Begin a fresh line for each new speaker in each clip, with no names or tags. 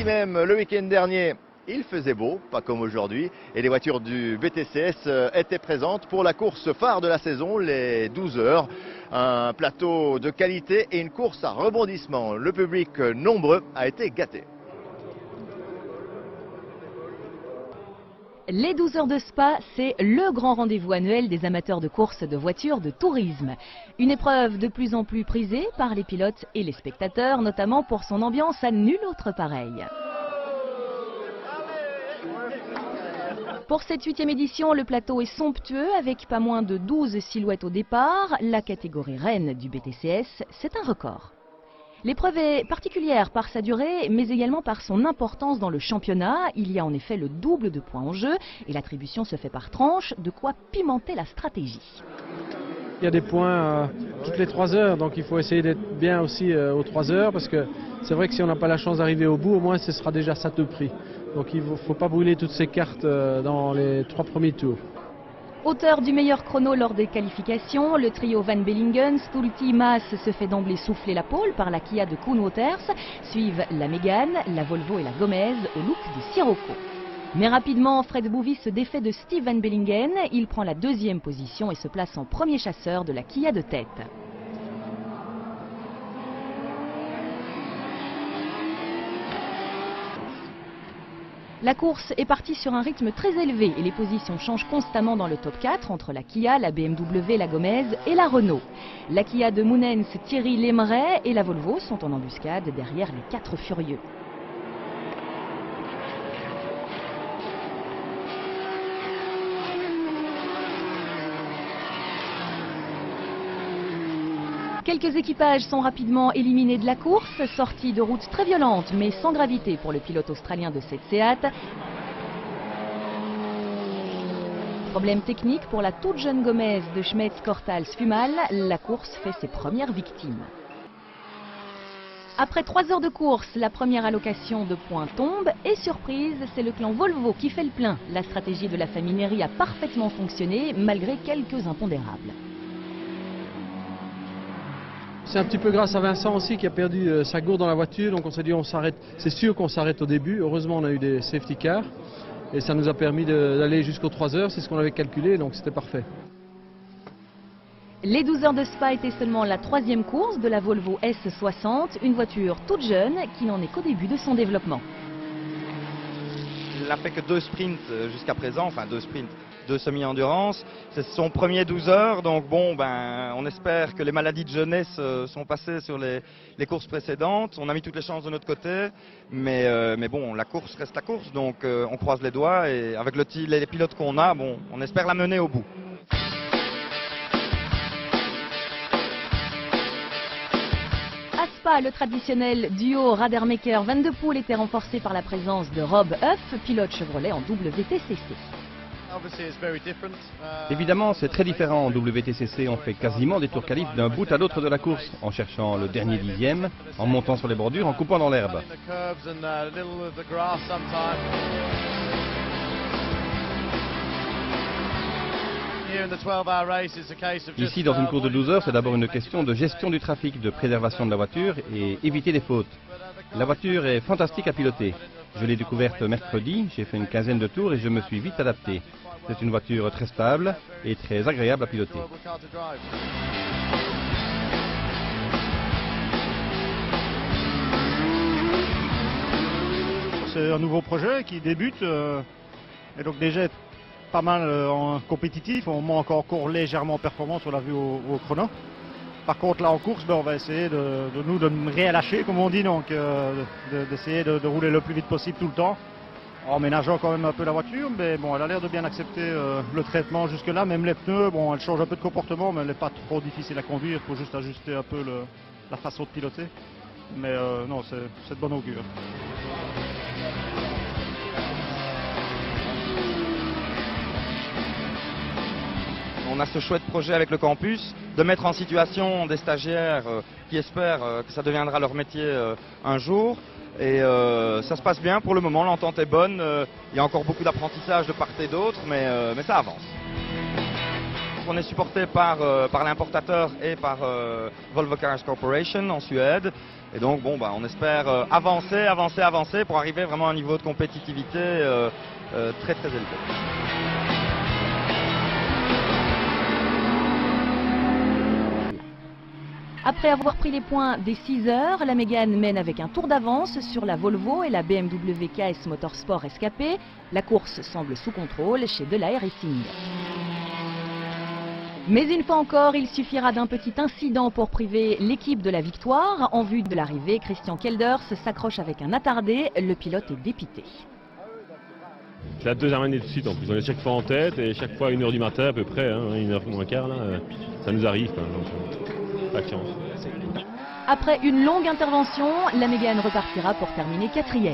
Ici même, le week-end dernier, il faisait beau, pas comme aujourd'hui, et les voitures du BTCS étaient présentes pour la course phare de la saison, les 12 heures. Un plateau de qualité et une course à rebondissement. Le public nombreux a été gâté.
Les 12 heures de Spa, c'est le grand rendez-vous annuel des amateurs de courses de voitures de tourisme. Une épreuve de plus en plus prisée par les pilotes et les spectateurs, notamment pour son ambiance à nul autre pareil. Pour cette 8e édition, le plateau est somptueux avec pas moins de 12 silhouettes au départ. La catégorie reine du BTCS, c'est un record. L'épreuve est particulière par sa durée, mais également par son importance dans le championnat. Il y a en effet le double de points en jeu et l'attribution se fait par tranche, de quoi pimenter la stratégie.
Il y a des points toutes les 3 heures, donc il faut essayer d'être bien aussi aux 3 heures, parce que c'est vrai que si on n'a pas la chance d'arriver au bout, au moins ce sera déjà ça de prix. Donc il ne faut pas brûler toutes ces cartes dans les 3 premiers tours.
Auteur du meilleur chrono lors des qualifications, le trio Van Bellingen, Stulti, Maas se fait d'emblée souffler la pole par la Kia de Koen Wouters. Suivent la Mégane, la Volvo et la Gomez au look de Sirocco. Mais rapidement, Fred Bouvis se défait de Steve Van Bellingen. Il prend la 2e position et se place en premier chasseur de la Kia de tête. La course est partie sur un rythme très élevé et les positions changent constamment dans le top 4 entre la Kia, la BMW, la Gomez et la Renault. La Kia de Mounens, Thierry Lemeray et la Volvo sont en embuscade derrière les 4 furieux. Quelques équipages sont rapidement éliminés de la course, sortie de route très violente mais sans gravité pour le pilote australien de cette Seat. Problème technique pour la toute jeune Gomez de Schmetz-Cortals-Fumal, la course fait ses premières victimes. Après 3 heures de course, la première allocation de points tombe et surprise, c'est le clan Volvo qui fait le plein. La stratégie de la famille Neri a parfaitement fonctionné malgré quelques impondérables.
C'est un petit peu grâce à Vincent aussi qui a perdu sa gourde dans la voiture, donc on s'est dit on s'arrête, c'est sûr qu'on s'arrête au début. Heureusement on a eu des safety cars et ça nous a permis d'aller jusqu'aux 3 heures, c'est ce qu'on avait calculé, donc c'était parfait.
Les 12 heures de Spa étaient seulement la 3e course de la Volvo S60, une voiture toute jeune qui n'en est qu'au début de son développement.
Il n'a fait que 2 sprints jusqu'à présent, enfin 2 sprints, 2 semi-endurance. C'est son premier 12 heures, donc bon, on espère que les maladies de jeunesse sont passées sur les courses précédentes. On a mis toutes les chances de notre côté, mais bon, la course reste la course, donc on croise les doigts et avec les pilotes qu'on a, bon, on espère la mener au bout.
Le traditionnel duo Radermaker-Van de Poel était renforcé par la présence de Rob Huff, pilote Chevrolet en WTCC.
Évidemment, c'est très différent. En WTCC, on fait quasiment des tours qualifs d'un bout à l'autre de la course, en cherchant le dernier dixième, en montant sur les bordures, en coupant dans l'herbe. Ici, dans une course de 12 heures, c'est d'abord une question de gestion du trafic, de préservation de la voiture et éviter les fautes. La voiture est fantastique à piloter. Je l'ai découverte mercredi, j'ai fait une 15aine de tours et je me suis vite adapté. C'est une voiture très stable et très agréable à piloter.
C'est un nouveau projet qui débute et donc déjà pas mal en compétitif, on manque encore légèrement performance, on l'a vu au chrono. Par contre là en course, on va essayer de ne rien lâcher comme on dit, donc d'essayer de rouler le plus vite possible tout le temps, en ménageant quand même un peu la voiture, mais bon, elle a l'air de bien accepter le traitement jusque là, même les pneus, bon elle change un peu de comportement, mais elle n'est pas trop difficile à conduire, il faut juste ajuster un peu la façon de piloter, mais non, c'est de bon augure.
On a ce chouette projet avec le campus de mettre en situation des stagiaires qui espèrent que ça deviendra leur métier un jour. Et ça se passe bien pour le moment, l'entente est bonne. Il y a encore beaucoup d'apprentissage de part et d'autre, mais ça avance. on est supporté par l'importateur et par Volvo Cars Corporation en Suède. Et donc bon, bah, on espère avancer pour arriver vraiment à un niveau de compétitivité très très élevé.
Après avoir pris les points des 6 heures, la Mégane mène avec un tour d'avance sur la Volvo et la BMW KS Motorsport SKP. La course semble sous contrôle chez Delahaye Racing. Mais une fois encore, il suffira d'un petit incident pour priver l'équipe de la victoire. En vue de l'arrivée, Christian Kelders s'accroche avec un attardé. Le pilote est dépité.
C'est la deuxième année de suite en plus. On est chaque fois en tête et chaque fois à 1h du matin à peu près, hein, 1h moins quart, là, ça nous arrive. Quoi, donc, pas de chance.
Après une longue intervention, la Mégane repartira pour terminer 4e.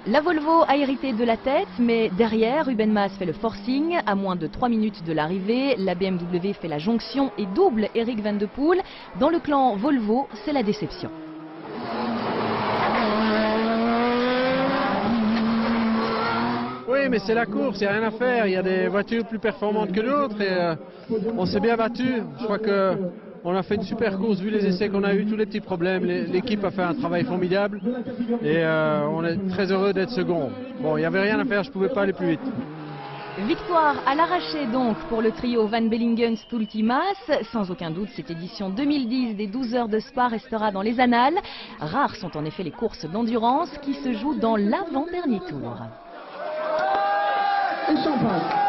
La Volvo a hérité de la tête, mais derrière, Ruben Maas fait le forcing. À moins de 3 minutes de l'arrivée, la BMW fait la jonction et double Eric Van de Poel. Dans le clan Volvo, c'est la déception.
Oui, mais c'est la course, il n'y a rien à faire. Il y a des voitures plus performantes que d'autres et on s'est bien battu. Je crois qu'on a fait une super course vu les essais qu'on a eu, tous les petits problèmes. L'équipe a fait un travail formidable et on est très heureux d'être second. Bon, il n'y avait rien à faire, je ne pouvais pas aller plus vite.
Victoire à l'arraché donc pour le trio Van Bellingen-Stulti-Maas. Sans aucun doute, cette édition 2010 des 12 heures de Spa restera dans les annales. Rares sont en effet les courses d'endurance qui se jouent dans l'avant-dernier tour.
Et champagne.